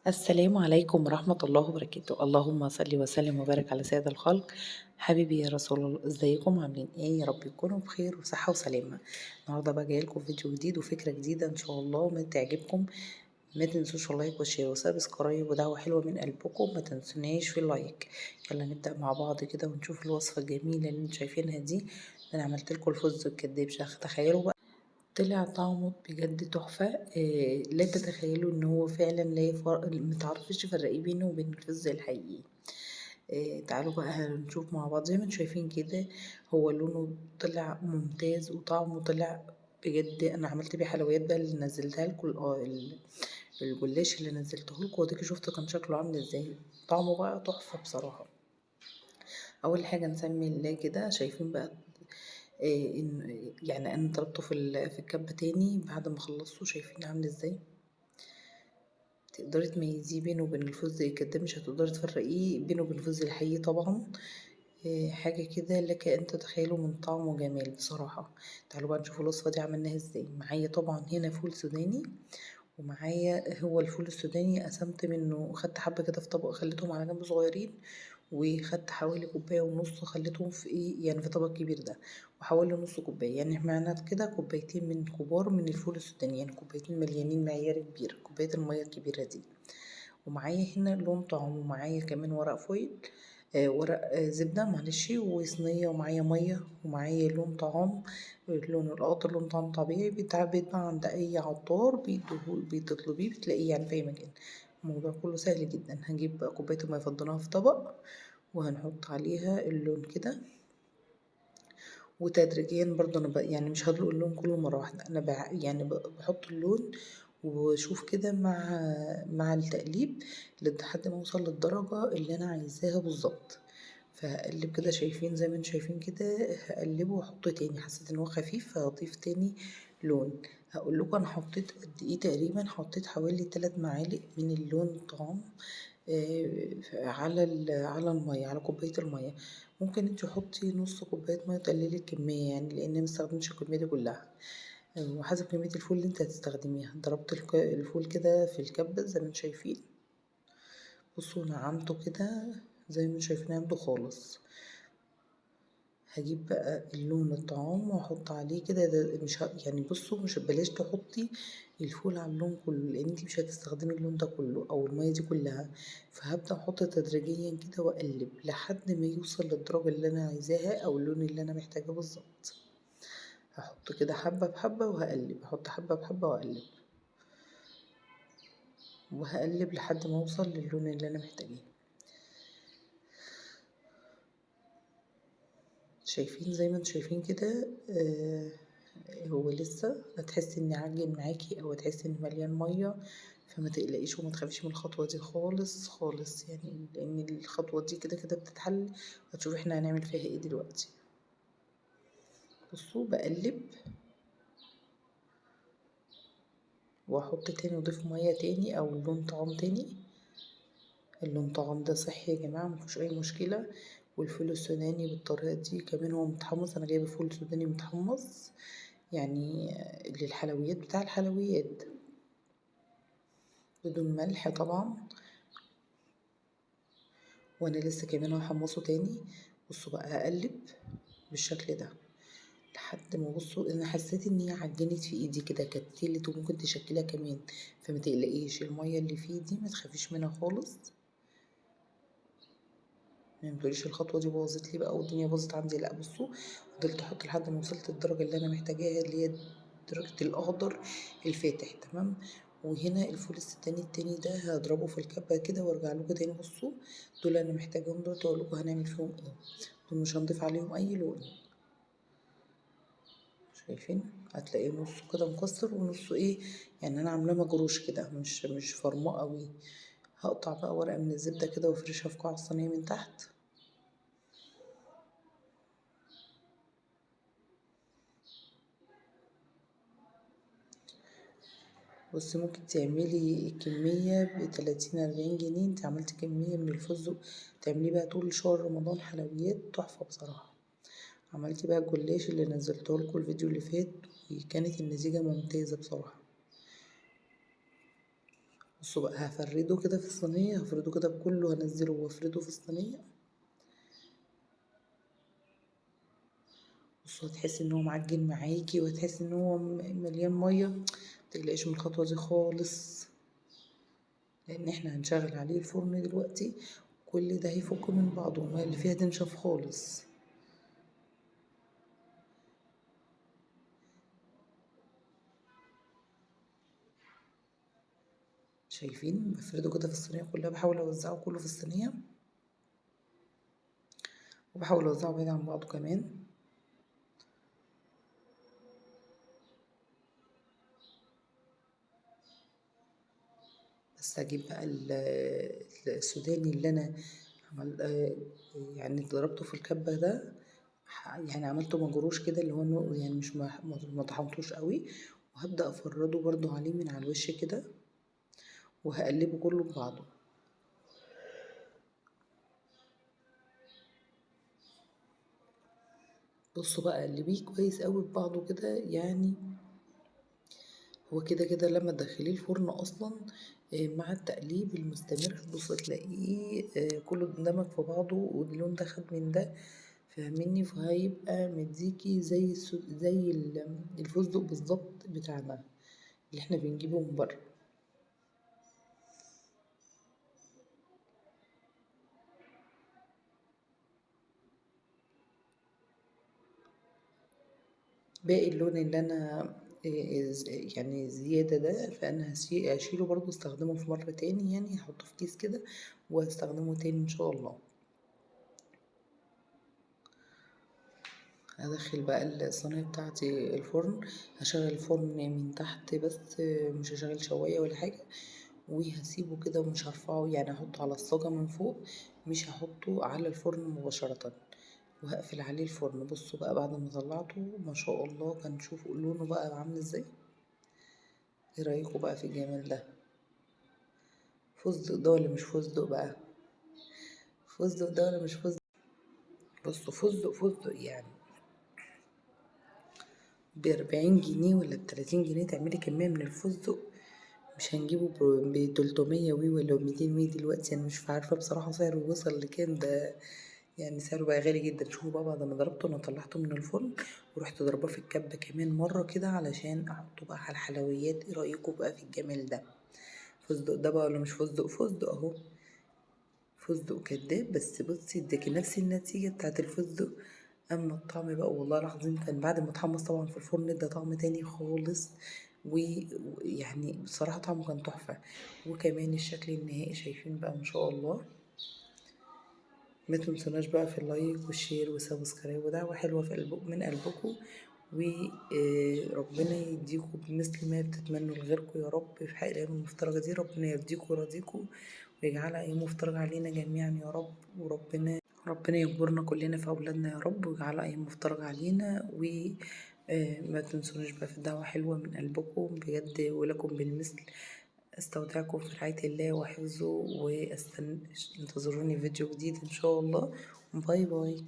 السلام عليكم ورحمة الله وبركاته. اللهم صل وسلم وبارك على سيد الخلق. حبيبي يا رسول الله، ازيكم عاملين ايه؟ يا رب تكونوا بخير وصحة وسلامة. النهاردة بقى جايلكم فيديو جديد وفكرة جديدة ان شاء الله ما تعجبكم. ما تنسوش اللايك والشير وسبسكرايب ودعوة حلوة من قلبكم، ما تنسوناش في اللايك. يلا نبدأ مع بعض كده ونشوف الوصفة الجميلة اللي انتوا شايفينها دي. انا عملت لكم الفستق الكداب، تخيلوا بقى طلع طعمه بجد تحفة. لا تتخيلوا ان هو فعلا لا متعرفش تفرقيه بينه وبين الفز الحقيقي. تعالوا بقى هنشوف مع بعض. زي ما انتم شايفين كده، هو لونه طلع ممتاز وطعمه طلع بجد. انا عملت بيه حلويات بقى اللي نزلتها لكم، الجلاش اللي نزلته لكم وديكي شفتوا كان شكله عامل ازاي. طعمه بقى تحفة بصراحة. اول حاجة نسمي الله كده. شايفين بقى يعني انا ضربته في الكبة تاني بعد ما خلصته. شايفين عامل ازاي؟ تقدري تميزيه بينه وبين الفستق الكداب، مش هتقدري تفرقيه بينه وبين الفستق الحقيقي طبعا. حاجة كده لك أن تتخيلوا من طعم وجمال بصراحة. تعالوا بقى نشوف الوصفة دي عملناها ازاي. معايا طبعا هنا فول سوداني، ومعايا هو الفول السوداني قسمت منه، خدت حبة كده في طبق خليتهم على جنب صغيرين، وخدت حوالي كوباية ونص خليتهم في ايه يعني في طبق كبير ده، وحوالي نص كوباية، يعني معنى كده كوبايتين من كبار من الفول السوداني، يعني كوبايتين مليانين معيار كبير، كوباية المية الكبيرة دي. ومعايا هنا لون طعام، ومعايا كمان ورق فويل، ورق زبدة معلش، وصينية، ومعايا مية، ومعايا لون طعام. اللون الأخضر لون طعام طبيعي بيتباع عند أي عطار، بتطلبيه بتلاقيه يعني في أي مكان. الموضوع كله سهل جدا. هنجيب بقى كوباية المية فضيناها في طبق، وهنحط عليها اللون كده، وتدريجيا برضه انا يعني مش هدلق اللون كله مره واحده. انا يعني بحط اللون وشوف كده مع التقليب لحد ما اوصل للدرجه اللي انا عايزاها بالظبط. فهقلب كده، شايفين زي ما انتم شايفين كده. هقلبه واحط تاني، حسيت ان هو خفيف فهضيف تاني لون. هقول لكم انا حطيت قد ايه تقريبا. حطيت حوالي 3 معالق من اللون الطعام على المية، على كوباية المية. ممكن انت تحطي نص كوباية مية تقللي الكمية، يعني لان مستخدمتش الكمية دي كلها. وحسب كمية الفول اللي انت هتستخدميها. ضربت الفول كده في الكبة زي ما انتم شايفين. بصوا نعمته كده زي ما انتم شايفين، نعمته خالص. هجيب بقى اللون الطعام واحط عليه كده. ده مش يعني بصوا، مش بلاش تحطي الفول على اللون كله، لان انتي مش هتستخدمي اللون ده كله او المية دي كلها. فهبدأ احط تدريجيا كده واقلب لحد ما يوصل للدرجة اللي انا عايزاها او اللون اللي انا محتاجاه بالظبط. هحط كده حبة بحبة وهقلب، احط حبة بحبة واقلب، وهقلب لحد ما اوصل للون اللي انا محتاجاه. شايفين زي ما انتم شايفين كده. هو لسه هتحسي ان عجن معاكي او هتحسي ان مليان ميه. فما تقلقيش وما تخافيش من الخطوه دي خالص خالص، يعني لان الخطوه دي كده كده بتتحل. هتشوفي احنا هنعمل فيها ايه دلوقتي. بصوا بقلب واحط تاني واضيف ميه تاني او لون طعام تاني. اللون طعام ده صحي يا جماعه، مفيهوش اي مشكله. والفول السوداني بالطريقه دي كمان هو متحمص. انا جايبه فول سوداني متحمص يعني للحلويات، بتاع الحلويات، بدون ملح طبعا. وانا لسه كمان هحمصه تاني. بصوا بقى هقلب بالشكل ده لحد ما بصوا انا حسيت ان هي عجنت في ايدي كده، كتلت وممكن تشكلها كمان. فما تقلقيش الميه اللي فيه دي ما تخافيش منها خالص. ما تقوليش الخطوه دي بوظت لي بقى والدنيا باظت عندي، لا. بصوا فضلت احط لحد ما وصلت الدرجه اللي انا محتاجاها، اللي هي درجه الاخضر الفاتح تمام. وهنا الفول السوداني التاني ده هضربه في الكبه كده وارجع لكم تاني. بصوا دول انا محتاجاهم دول، اقول لكم هنعمل فيهم ايه. دول مش هنضيف عليهم اي لون. شايفين هتلاقيه نصه كده مكسر ونصه ايه، يعني انا عاملاه مجروش كده، مش فرماه قوي. هقطع بقى ورقه من الزبده كده وافرشها في قاع الصينيه من تحت. بصي ممكن تعملي كمية ب30-40 جنيه. انت عملتي كمية من الفستق تعمليه بقى طول شهر رمضان حلويات تحفة بصراحة. عملتي بقى الجلاش اللي نزلته لكم الفيديو اللي فات، وكانت النتيجة ممتازة بصراحة. بصوا بقى هفرده كده في الصينية، هفرده كده بكله، هنزله وافرده في الصينية. بصوا هتحسي ان هو معجن معاكي، وهتحسي ان هو مليان مية. متقلقيش من الخطوة دي خالص، لان احنا هنشغل عليه الفرن دلوقتي. كل ده هيفك من بعضه، المية اللي فيها تنشف خالص. شايفين بفرده كده في الصينية كلها، بحاول اوزعه كله في الصينية، وبحاول اوزعه بعيد عن بعضه كمان. بس اجيب بقى السوداني اللي انا عمل يعني ضربته في الكبة ده. يعني عملته مجروش كده، اللي هو يعني مش ما طحنتوش قوي. وهبدأ افرده برضو عليه من على الوش كده، وهقلبه كله ببعضه. بصوا بقى قلبيه كويس قوي ببعضه كده يعني. هو كده كده لما تدخليه الفرن اصلا مع التقليب المستمر هتبص تلاقيه كله اندمج في بعضه، واللون ده خد من ده. فاهمني؟ فهيبقى مديكي زي الفستق بالظبط بتاعنا اللي احنا بنجيبه من بره. باقي اللون اللي انا يعني زيادة ده، فانا هشيله برضو، استخدمه في مرة تاني، يعني هحطه في كيس كده واستخدمه تاني ان شاء الله. هدخل بقى الصينية بتاعتي الفرن. هشغل الفرن من تحت بس، مش هشغل شواية ولا حاجة. وهسيبه كده ومش هرفعه، يعني هحطه على الصاجة من فوق، مش هحطه على الفرن مباشرة. وهقفل عليه الفرن. بصوا بقى بعد ما طلعته ما شاء الله، كان شوفوا لونه بقى عامل ازاي. ايه رأيكم بقى في الجمال ده؟ فستق ده ولا مش فستق بقى؟ فستق ده ولا مش فستق؟ بصوا فستق فستق يعني. ب40 جنيه ولا ب30 جنيه تعملي كمية من الفستق. مش هنجيبه ب300 وي ولا ب200 وي دلوقتي. انا مش عارفة بصراحة سعره وصل لكام ده، يعني سعره بقى غالي جدا. شوفوا بقى بعد ما ضربته، انا طلعته من الفرن ورحت ضرباه في الكبة كمان مرة كده علشان احطه بقى على الحلويات. ايه رأيكم بقى في الجمال ده؟ فستق ده بقى ولا مش فستق؟ فستق اهو. فستق كداب، بس بصي اداكي نفس النتيجة بتاعت الفستق. اما الطعم بقى والله العظيم كان بعد ما اتحمص طبعا في الفرن ادى طعم تاني خالص. ويعني بصراحة طعمه كان تحفة. وكمان الشكل النهائي شايفين بقى ما شاء الله. ما تنسوناش بقى في اللايك والشير والسبسكرايب ودعوة حلوة في من قلبكم. وربنا يديكم بمثل ما بتتمنوا لغيركم يا رب في حق الأيام المفترجة دي. ربنا يرضيكم ويرضيكم، ويجعلها أيام مفترجة علينا جميعا يا رب. ربنا يجبرنا كلنا في أولادنا يا رب، ويجعلها أيام مفترجة علينا. ما تنسوناش بقى في الدعوة حلوة من قلبكم بجد، ولكم بالمثل. استودعكم في رعاية الله وحفظه، انتظروني في فيديو جديد ان شاء الله. باي باي.